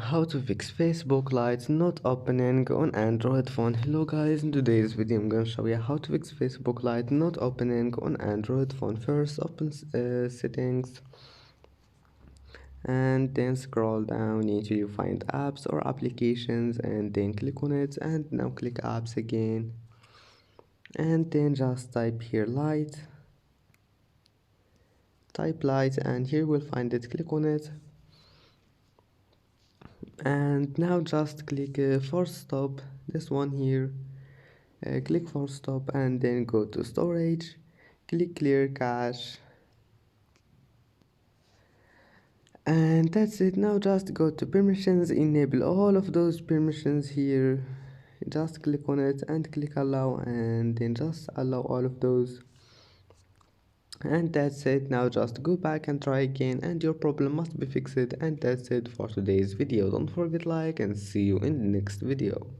How to fix Facebook Lite not opening on Android phone. Hello guys, in today's video I'm going to show you how to fix Facebook Lite not opening on Android phone. First open settings and then scroll down until you find apps or applications and then click on it and now click apps again and then just type here Lite and here we'll find it. Click on it and now just click force stop, this one here. Click force stop and then go to storage, click clear cache, and that's it. Now just go to permissions, enable all of those permissions here, just click on it and click allow and then just allow all of those, and that's it. Now just go back and try again and your problem must be fixed. And that's it for today's video. Don't forget like and see you in the next video.